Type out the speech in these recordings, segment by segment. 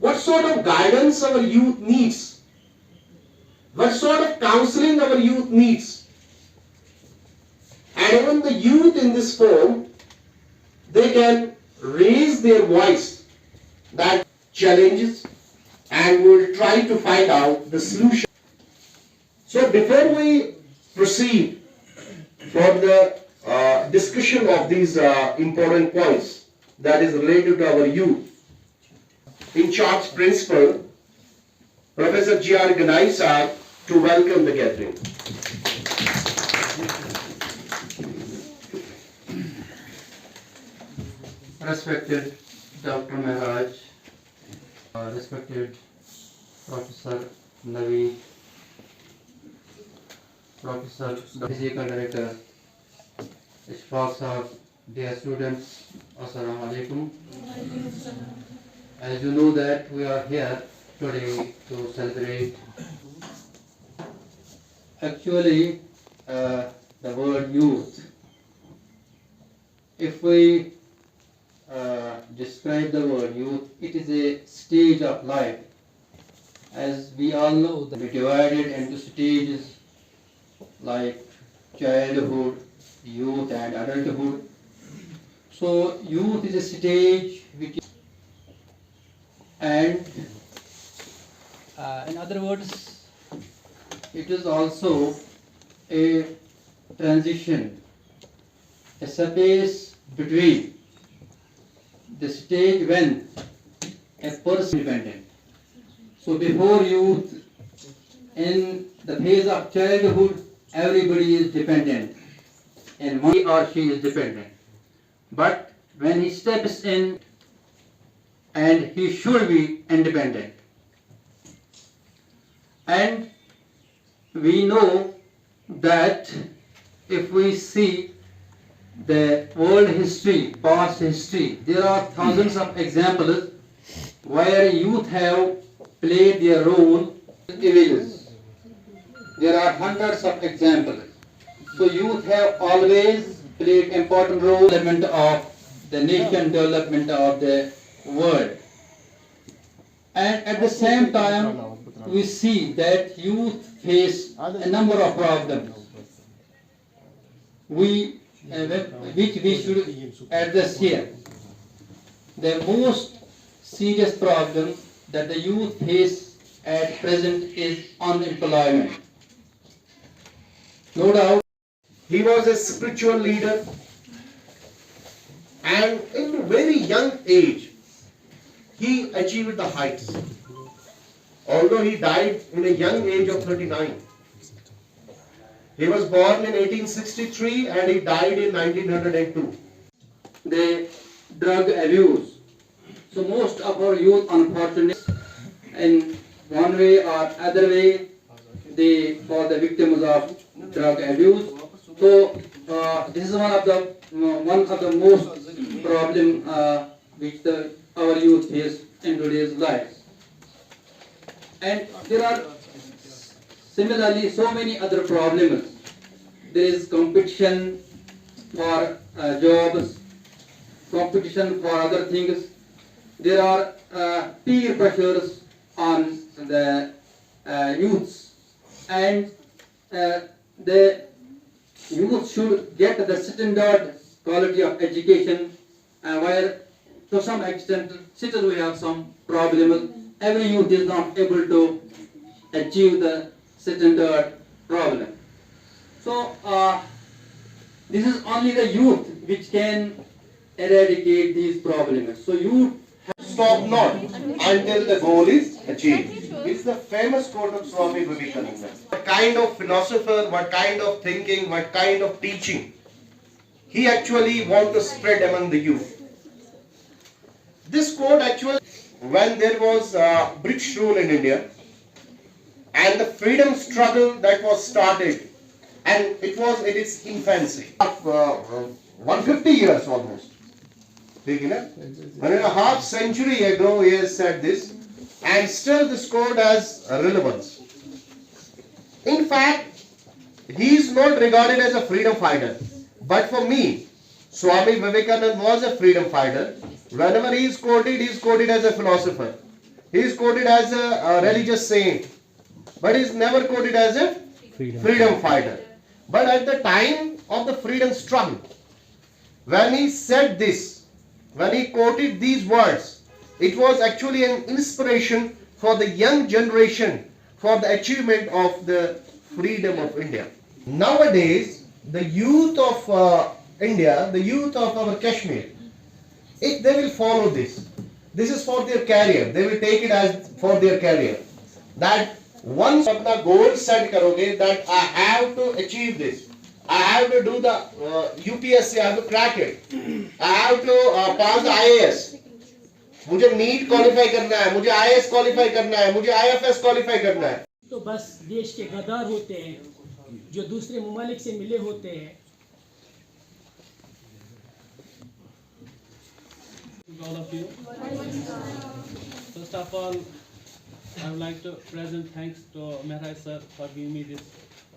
what sort of guidance our youth needs, what sort of counseling our youth needs. And even the youth in this forum, they can raise their voice that challenges, and we will try to find out the solution. So before we proceed for the discussion of these important points that is related to our youth, in charge principal, Professor G.R. Ganai sir, to welcome the gathering. Respected Dr. Maharaj, respected Professor Naveed, Professor Physical Director, Ishfaq Sahab, dear students, Assalamu alaikum. As you know that we are here today to celebrate. Actually, the word youth, if we describe the word youth, it is a stage of life. As we all know, we divided into stages like childhood, youth and adulthood. So youth is a stage which is, and in other words, it is also a transition, a space between the stage when a person is independent. So before youth, in the phase of childhood, everybody is dependent, and he or she is dependent. But when he steps in, and he should be independent. And we know that if we see the world history, past history, there are thousands of examples where youth have played their role in villages. There are hundreds of examples. So youth have always played important role in the development of the nation, development of the world. And at the same time, we see that youth face a number of problems which we should address here. The most serious problem that the youth face at present is unemployment. No doubt, he was a spiritual leader, and in a very young age, he achieved the heights. Although he died in a young age of 39. He was born in 1863 and he died in 1902. the drug abuse. So most of our youth, unfortunately, in one way or other way, they fall the victims of drug abuse. So this is one of the most problem which our youth face in today's life. And there are similarly so many other problems. There is competition for jobs, competition for other things. There are peer pressures on the youths, and the youth should get the standard quality of education, where to some extent still we have some problems. Every youth is not able to achieve the standard problem. So this is only the youth which can eradicate these problems. So youth Stop not until the goal is achieved. It's the famous quote of Swami Vivekananda. What kind of philosopher, what kind of thinking, what kind of teaching he actually wants to spread among the youth. This quote actually, when there was British rule in India and the freedom struggle that was started, and it was in its infancy, 150 years almost. 1.5 century ago he has said this, and still this quote has relevance. In fact, he is not regarded as a freedom fighter, but for me, Swami Vivekananda was a freedom fighter. Whenever he is quoted as a philosopher. He is quoted as a religious saint, but he is never quoted as a freedom fighter. But at the time of the freedom struggle, when he said this, when he quoted these words, it was actually an inspiration for the young generation for the achievement of the freedom of India. Nowadays, the youth of India, the youth of our Kashmir, if they will follow this is for their career. They will take it as for their career. That once apna goal set karoge, that I have to achieve this. I have to do the UPSC, I have to crack it. I have to pass the IAS. मुझे NEET qualify करना है, मुझे IAS qualify करना है, मुझे IFS qualify करना है. तो बस देश के गद्दार होते हैं जो दूसरे मुमालिक से मिले होते हैं. All of you. First of all, I would like to present thanks to Mehraj sir for giving me this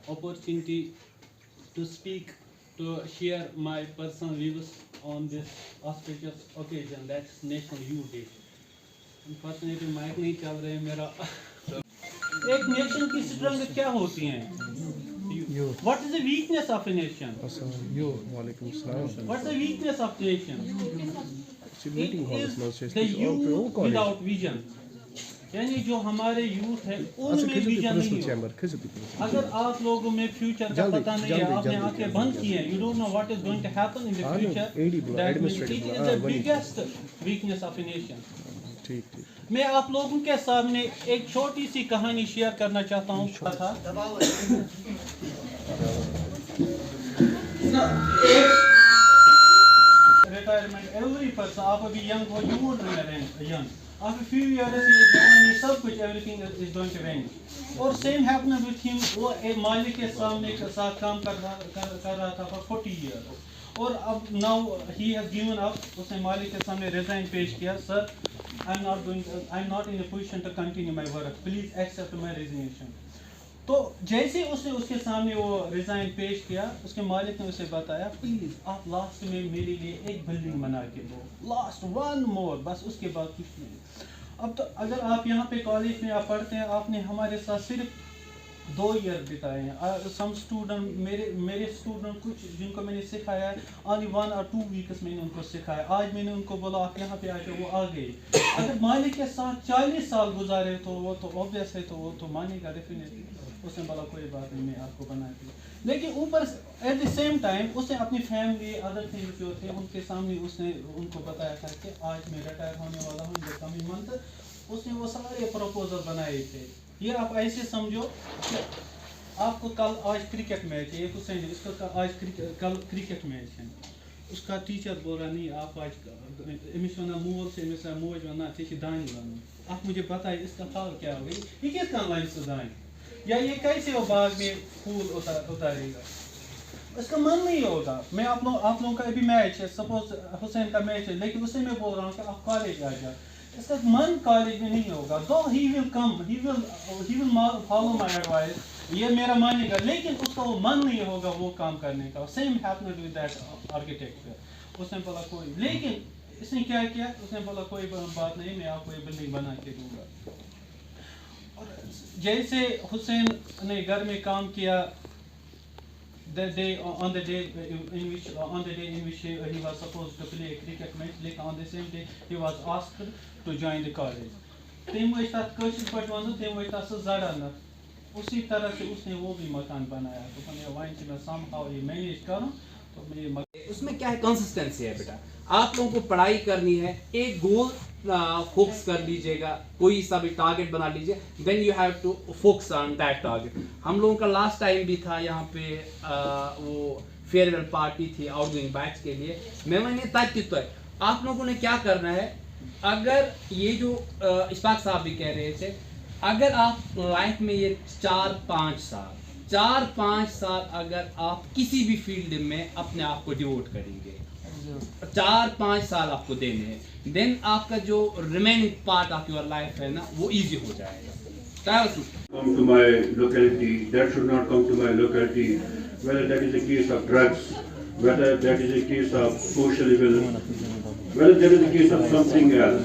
opportunity to speak, to share my personal views on this auspicious occasion, that's National Youth Day. Unfortunately, mic नहीं चल रहे मेरा. एक nation की strength क्या होती है? What is the weakness of a nation? What is the weakness of the nation? It is the youth without vision. यानी जो हमारे यूथ है उनमें विजन नहीं है. अगर आप लोगों में फ्यूचर का पता नहीं है, आपने आंखें बंद की हैं, you don't know what is going to happen in the future, that means it is the biggest weakness of a nation. मैं आप लोगों के सामने एक छोटी सी कहानी शेयर करना चाहता हूँ. Retirement, every person, आप अभी young हो, you won't remain young. After a few years, ये सब कुछ everything is going to range. और same happened with him. वो एक मालिक के सामने के साथ काम कर रहा था for 40 years. और अब now he has given up. उसने मालिक के सामने resign पेश किया. Sir, I'm not in a position to continue my work. Please accept my resignation. तो जैसे उसने उसके सामने वो रिजाइन पेश किया, उसके मालिक ने उसे बताया प्लीज आप लास्ट में मेरे लिए एक बिल्डिंग बना के दो, लास्ट वन मोर, बस उसके बाद कुछ नहीं. अब तो अगर आप यहाँ पे कॉलेज में आप पढ़ते हैं, आपने हमारे साथ सिर्फ 2 ईयर बिताए हैं. सम स्टूडेंट मेरे स्टूडेंट कुछ जिनको मैंने सिखाया है, only 1 or 2 वीक्स मैंने उनको सिखाया. आज मैंने उनको बोला आप यहाँ पे आके, वो आ गए. अगर मालिक के साथ 40 साल गुजारे तो वो तो ऑब्वियस है, तो वो तो मानेगा डेफिनेटली. उसने बोला कोई बात नहीं, मैं आपको बना दी. लेकिन ऊपर एट द सेम टाइम उसने अपनी फैमिली अदर थिंग्स जो थे उनके सामने उसने उनको बताया था कि आज मैं रिटायर होने वाला हूँ इन द कमिंग मंथ. उसने वो सारे प्रपोजल बनाए थे. ये आप ऐसे समझो कि आपको कल आज क्रिकेट मैच है, हुसैन इसका आज कल क्रिकेट मैच है. उसका टीचर बोल रहा नहीं आप आज एमिस वना मोल से एमिस मोज वना चे दानी वन. आप मुझे बताइए इसका हाल क्या होगा, ये किस काम लाइन से दानी, या ये कैसे वो बाग में फूल उतारेगा. इसका मन नहीं होगा. मैं आप लोगों का अभी मैच है, सपोज हुसैन का मैच है, लेकिन उसे मैं बोल रहा हूँ कि आप कॉलेज आ जाए. इसका मन कॉलेज में नहीं होगा. दो he will come, he will follow my advice, ये मेरा मानेगा, लेकिन उसका वो मन नहीं होगा वो काम करने का. Same happened with that architecture. उसने बोला कोई, लेकिन इसने क्या किया, उसने बोला कोई बात नहीं, मैं आपको ये बिल्डिंग बना के दूंगा. जैसे हुसैन ने घर में काम किया, on the day in which he was supposed to play a cricket match, like on the same day he was asked to join the college. तेम वही तक कोशिश पर वंदो तेम वही तक ज़रा न, उसी तरह से उसने वो भी मकान बनाया. तो मैंने वाइन कि मैं somehow ये मैनेज करूँ, तो मैं उसमें क्या है, कंसिस्टेंसी है बेटा. आप लोगों को पढ़ाई करनी है, एक गोल फोकस कर लीजिएगा, कोई सा भी टारगेट बना लीजिए, then you have to focus on that target. हम लोगों का लास्ट टाइम भी था यहाँ पे वो फेयरवेल पार्टी थी आउटगोइंग बैच के लिए. मैंने तय है आप लोगों ने क्या करना है. अगर ये जो इशफाक साहब भी कह रहे थे, अगर आप लाइफ में ये 4-5 साल अगर आप किसी भी फील्ड में अपने आप को डिवोट करेंगे, 4-5 साल आपको देने हैं, देन आपका जो remaining part of your life है ना, वो इजी हो जाएगा. Come to my locality, that should not come to my locality, whether that is a case of drugs, whether that is a case of social evil, whether that is a case of something else.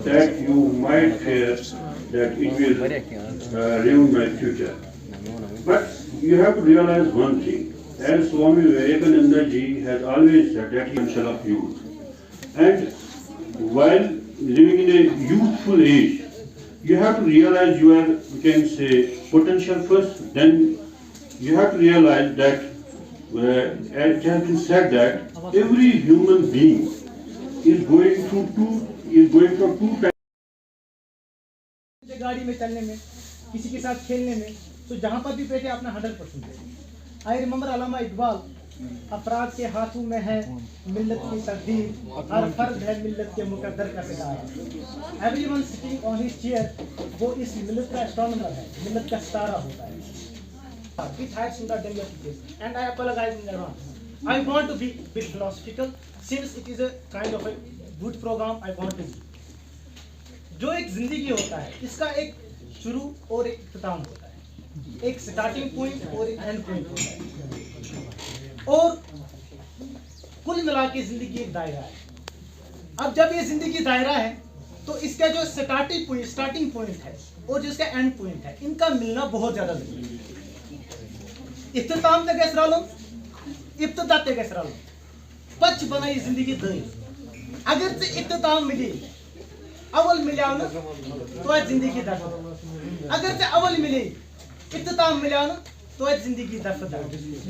that you might fear that it will ruin my future. But you have to realize one thing. As Swami Vivekananda ji has always said that he is of youth. And while living in a youthful age, you have to realize your, we can say, potential first. Then you have to realize that, as it has been said, that every human being is going through two types. गाड़ी में चलने में, किसी के साथ खेलने में, तो जहाँ पर भी बैठे अपना 100% दें। I remember अल्लामा इकबाल, अपराध के हाथों में है मिल्लत की तकदीर, हर फर्द है मिल्लत के मुकद्दर का सितारा। Everyone sitting on his chair, वो इस मिल्लत का एस्ट्रोनॉमर है, मिल्लत का सितारा होता है। Which I should have done this, and I apologize in advance. I want to be a bit philosophical, since it is a kind of a good program. I want to be. जो एक जिंदगी होता है, इसका एक शुरू और एक इख्तिताम होता है, एक स्टार्टिंग पॉइंट और एक एंड पॉइंट होता है, और कुल मिला के जिंदगी एक दायरा है। अब जब ये जिंदगी दायरा है, तो इसका जो स्टार्टिंग पॉइंट है और जो इसका एंड पॉइंट है, इनका मिलना बहुत ज्यादा जरूरी है। इख्तिताम तक कैसे डालो, इब्तिदा तक कैसे डालो, पच बनाई जिंदगी दायरा। अगर से इख्तिताम मिली, अवल मिला ना, तो आज जिंदगी दफा। अगर से अवल मिले, इख्तिताम मिला ना, तो आज जिंदगी दफा।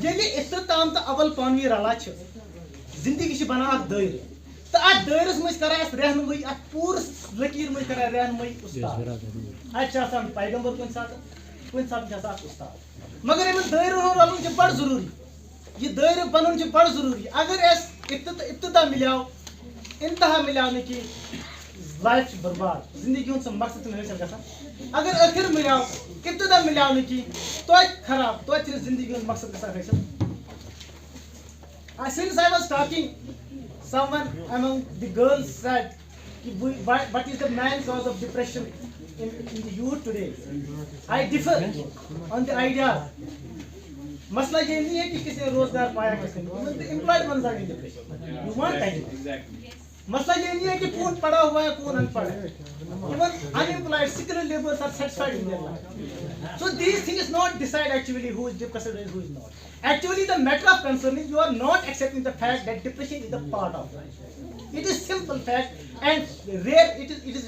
ये इख्तिताम तो अवल पानी रला छ, जिंदगी से बना दायरे। तो आज दायरस में करा इस रहनुमाई, आज पूरे लकीर में करा रहनुमाई उस्ताद। आज चाहता पैगंबर कौन साथ चाहता उस्ताद। मगर ये दायरे रलुन छ बड़ जरूरी, ये दायरे बनन छ बड़ जरूरी। अगर ऐस इब्तिदा मिलाओ, इंतहा मिलाओ ने की लाइफ बर्बाद, जिंदगी उनसे मकसद नहीं चल गया। अगर आखिर मिलाओ, इब्तिदा मिलाओ ने की, तो आज खराब, तो आज जिंदगी उन मकसद के साथ है। Since I was talking, someone among the girls said, "What is the main cause of depression in the youth today?" I differ on the idea. मसला ये नहीं है कि किसी ने रोजगार पाया, किसी ने एम्प्लॉयड बन जाएंगे डिप्रेशन। You want time. मसला ये नहीं है कि कौन पढ़ा हुआ है, कौन अनपढ़ है। Even unemployed, skilled laborers are satisfied in their life. So these things not decide actually who is depressed and who is not. Actually, the matter of concern is you are not accepting the fact that depression is a part of life. It is simple fact and rare. It is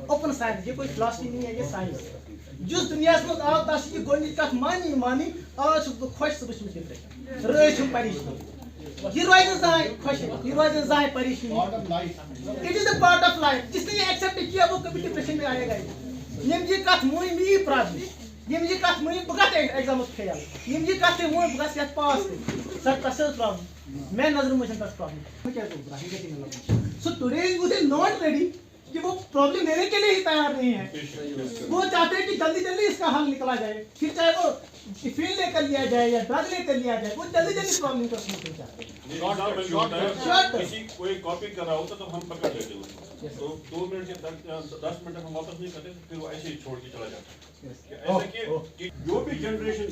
open science. ये कोई philosophy नहीं है, ये science है. जिस दुनिया में आओ ताशी की गोली का मानी आज तो खुश सुबह में डिप्रेशन, रेश में परेशानी. ये रोज जाए खुश, ये रोज जाए परेशानी. It is a part of life. जिसने ये accept किया वो कभी डिप्रेशन में आएगा ही. ये मुझे कथ मुई मी प्रॉब्लम. ये मुझे कथ मुई बगत एग्जाम फेल. ये मुझे कथ मुई बगत यत पास. सर तसल प्रॉब्लम. मैं नजर में तस प्रॉब्लम. क्या तो So today you are not ready कि वो प्रॉब्लम लेने के लिए ही तैयार नहीं है. वो चाहते हैं कि जल्दी जल्दी इसका हल निकला जाए. फिर चाहे वो फील लेकर लिया जाए या ड्रग लेकर लिया जाए, वो जल्दी जल्दी प्रॉब्लम को सॉल्व चाहते हैं. किसी कोई कॉपी कर रहा होता तो हम पकड़ लेते हैं. तो 2 मिनट से 10 मिनट हम वापस नहीं करते, फिर वो ऐसे ही छोड़ के चला जाता है. ऐसा कि जो भी जनरेशन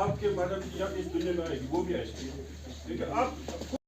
आपके मतलब या इस दुनिया में आएगी वो भी ऐसी है. क्योंकि आप